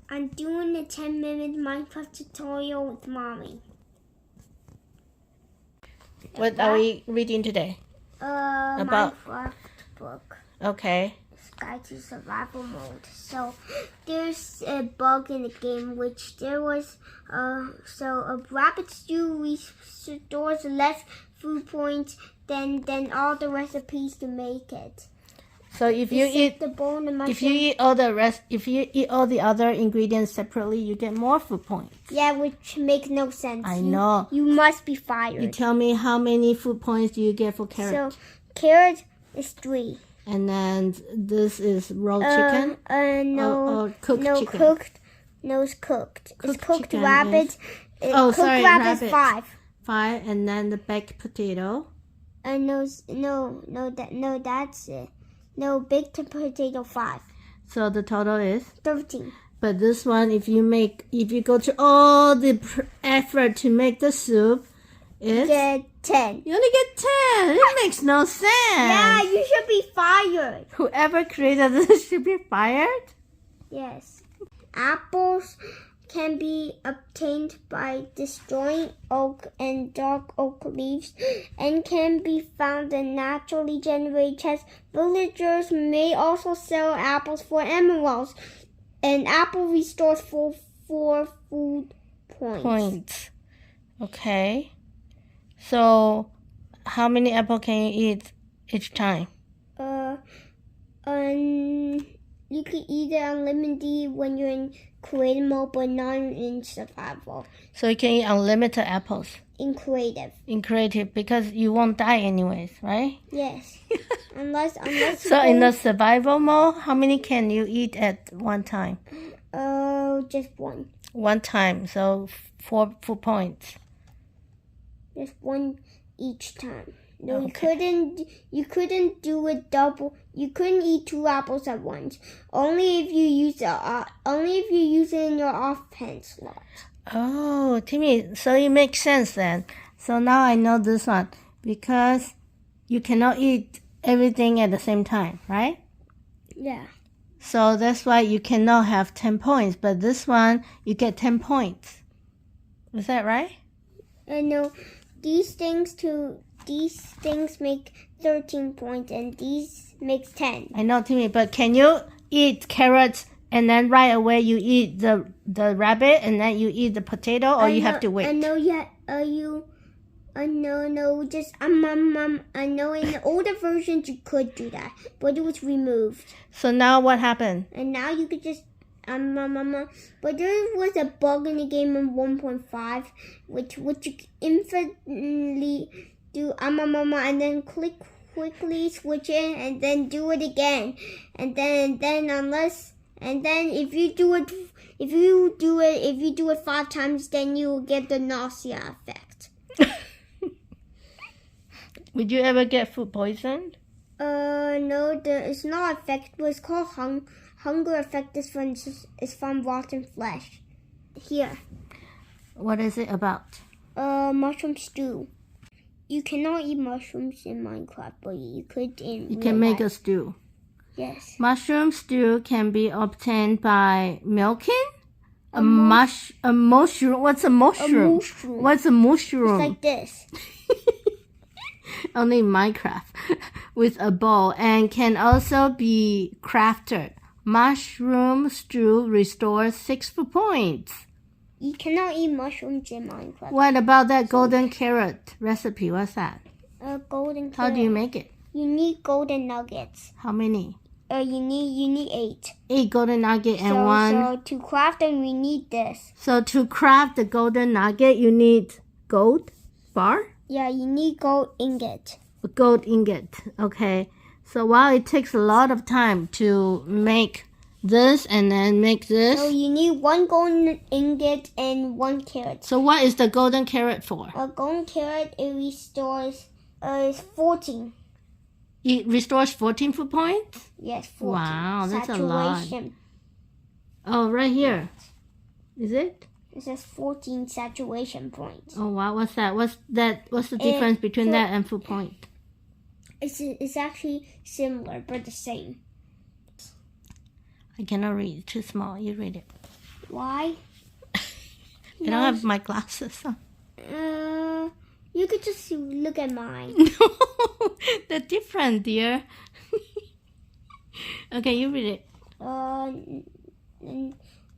I'm doing a 10-minute Minecraft tutorial with Mommy. What are we reading today? About- Minecraft book. Okay. Guide to Survival Mode. So there's a bug in the game which there was so a rabbit stew restores less food points than all the recipes to make it. So if you eat the bone and if you eat all the other ingredients separately, you get more food points. yeah, which makes no sense. I know. You must be fired. You tell me how many food points do you get for carrot? So carrot is 3. And then this is raw chicken? No, or cooked no chicken? cooked. No, it's cooked. It's cooked chicken rabbit. Cooked sorry, rabbit is rabbit. 5. 5, and then the baked potato. That's it. No, baked potato 5. So the total is? 13. But this one, if you go through all the effort to make the soup, it's... Get 10. You only get 10. It makes no sense. Yeah, you should be fired. Whoever created this should be fired? Yes. Apples can be obtained by destroying oak and dark oak leaves and can be found in naturally generated chests. Villagers may also sell apples for emeralds. An apple restores 4 food points. Okay. So, how many apples can you eat each time? You can eat it unlimited when you're in creative mode, but not in survival. So you can eat unlimited apples In creative. in creative because you won't die anyways, right? Yes. unless So in the survival mode, how many can you eat at one time? Just 1. One time, so 4 food points. Just 1 each time. No, Okay. you couldn't do it double. You couldn't eat 2 apples at once. Only if you use it in your offense slot. Oh, Timmy, so it makes sense then. So now I know this one because you cannot eat everything at the same time, right? Yeah. So that's why you cannot have 10 points, but this one you get 10 points. Is that right? And no, these things make 13 points, and these makes 10. I know, Timmy, but can you eat carrots and then right away you eat the rabbit and then you eat the potato, or you have to wait? I know, yeah. I know in the older versions you could do that, but it was removed. So now what happened? And now you could just but there was a bug in the game in 1.5 which you infinitely do and then quickly switch it and then do it again. And then if you do it 5 times, then you will get the nausea effect. Would you ever get food poisoned? No, it's not effect, but it's called hunger effect. Is from rotten flesh. Here. What is it about? Mushroom stew. You cannot eat mushrooms in Minecraft, but you could in You can make a stew. Yes. Mushroom stew can be obtained by milking a mushroom. What's a mushroom? mushroom. What's a mushroom? It's like this. Only in Minecraft with a bowl, and can also be crafted. Mushroom stew restores 6 food points. You cannot eat mushrooms in Minecraft. What about that golden carrot recipe? What's that? Golden How do you make it? You need golden nuggets. How many? You need 8. 8 golden nugget and 1. So to craft them, we need this. So to craft the golden nugget, you need gold bar? Yeah, you need gold ingot. Gold ingot. Okay. So while it takes a lot of time to make this and then make this. So you need 1 golden ingot and 1 carrot. So what is the golden carrot for? A golden carrot, it restores 14. It restores 14 food points? Yes, 14. Wow, that's Saturation. a lot. Oh, right here. Is it? It says 14 saturation points. Oh wow, what's that? What's the difference between that and food point? It's actually similar, but the same. I cannot read. It's too small. You read it. Why? I don't have my glasses on. You could just look at mine. No, they're different, dear. Okay, you read it.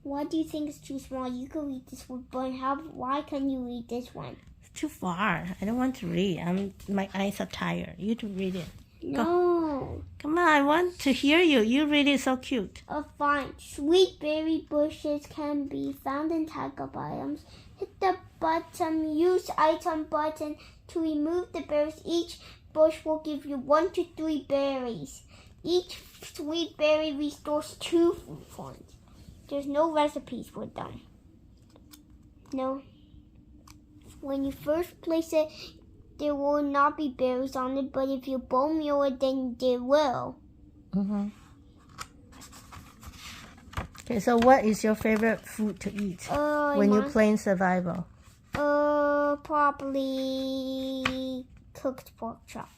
Why do you think it's too small? You could read this one, but why can't you read this one? It's too far. I don't want to read. My eyes are tired. You to read it. No. Come on, I want to hear you. You read it so cute. Fine. Sweet berry bushes can be found in tiger biomes. Hit the bottom. Use item button to remove the berries. Each bush will give you 1 to 3 berries. Each sweet berry restores 2 food points. There's no recipes for them. No. When you first place it, there will not be berries on it, but if you bone meal it, then there will. Mm-hmm. Okay, so what is your favorite food to eat when you're playing survival? Probably cooked pork chop.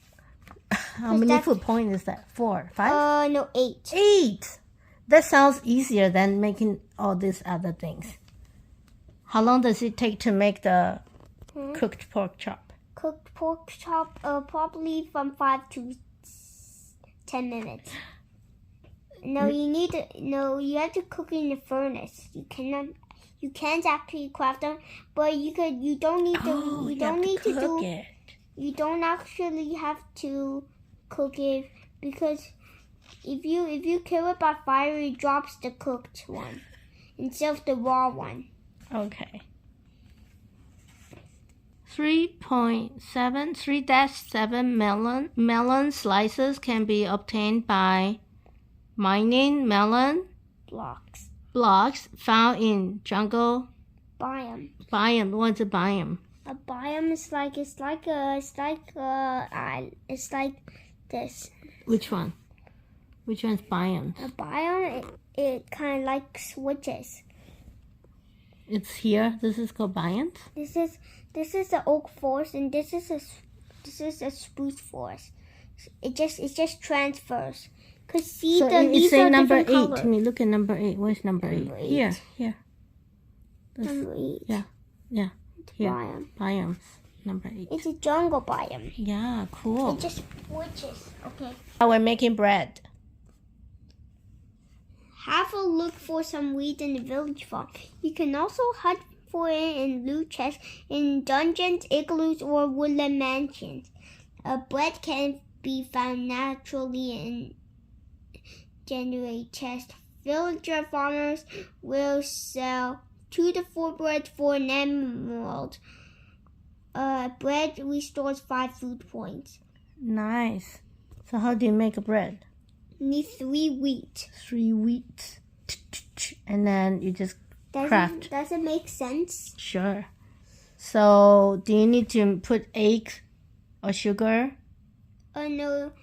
How many food points is that? 4, 5? No, 8. 8! That sounds easier than making all these other things. How long does it take to make the cooked pork chop? Cooked pork chop, probably from 5 to 10 minutes. No, you have to cook in the furnace. You can't actually craft them, but you don't need to. You don't actually have to cook it, because if you kill it by fire, it drops the cooked one instead of the raw one. Okay. 3.7 melon slices can be obtained by mining melon blocks found in jungle biome. What's a biome? A biome is like this. Which one? Which one's biome? A biome, it kind of like switches. It's here. This is called biomes. This is the oak forest, and this is a spruce forest. It just transfers. Cause see, so these are number 8 colors. to me. Look at number 8. Where's number 8? Number 8. Here. Number 8. Yeah. Here. Biome. Biomes. Number 8. It's a jungle biome. Yeah, cool. It just switches. Okay. Now we're making bread. Have a look for some wheat in the village farm. You can also hunt for it in loot chests, in dungeons, igloos, or woodland mansions. Bread can be found naturally in generate chests. Villager farmers will sell 2 to 4 bread for an emerald. Bread restores 5 food points. Nice. So how do you make a bread? You need 3 wheat. 3 wheat. And then you just craft. Does it make sense? Sure. So do you need to put eggs or sugar? No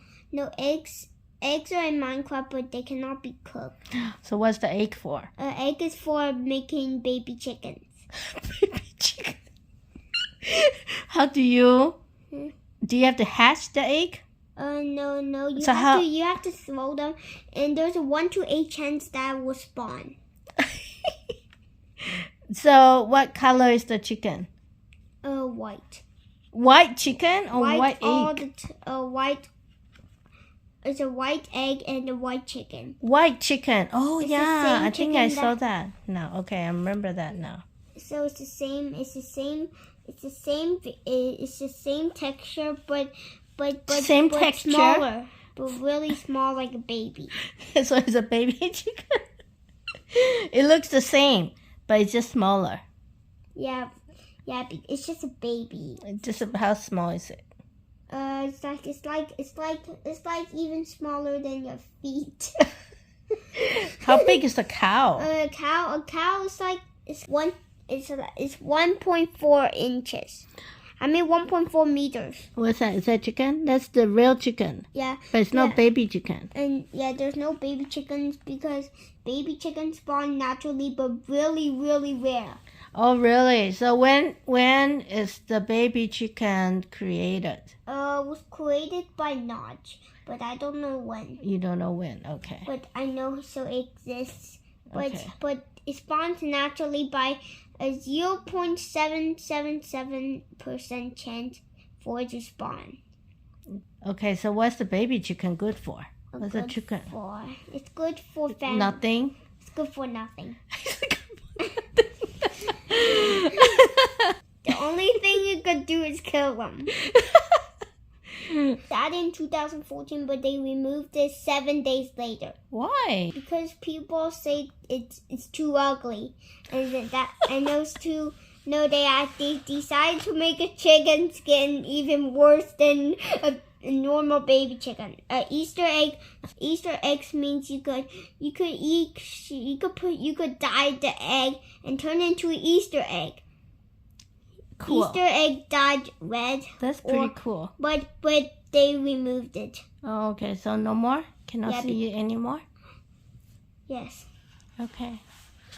eggs. Eggs are in Minecraft, but they cannot be cooked. So what's the egg for? Egg is for making baby chickens. Baby chicken. How do you? Do you have to hatch the egg? No. You So you have to throw them, and there's a 1 to 8 chance that will spawn. So what color is the chicken? White. White chicken or white egg? White. It's a white egg and a white chicken. White chicken. Oh It's the yeah, same I think I chicken saw that. No, okay, I remember that now. So it's the same texture, but Same but texture? smaller, but really small, like a baby. So it's a baby chicken. It looks the same, but it's just smaller. Yeah, it's just a baby. Just how small is it? It's like even smaller than your feet. How big is the cow? A cow is like it's 1.4 inches. I mean 1.4 meters. What's that? Is that chicken? That's the real chicken. Yeah. But it's not baby chicken. And there's no baby chickens because baby chickens spawn naturally, but really, really rare. Oh, really? So when is the baby chicken created? It was created by Notch, but I don't know when. You don't know when. Okay. But I know so it exists. But Okay. but it spawns naturally by a 0.777% chance for it to spawn. Okay, so what's the baby chicken good for? What's a Good chicken? for? It's good for family. Nothing. It's good for nothing. The only thing you could do is kill them. That in 2014, but they removed it 7 days later Why? because people say it's too ugly, and those two they decided to make a chicken skin even worse than a normal baby chicken. Easter eggs means you could dye the egg and turn it into an Easter egg. Cool. Easter egg dyed red. That's pretty cool. But they removed it. Oh, okay, so no more? Cannot Yeah, see you anymore? Yes. Okay.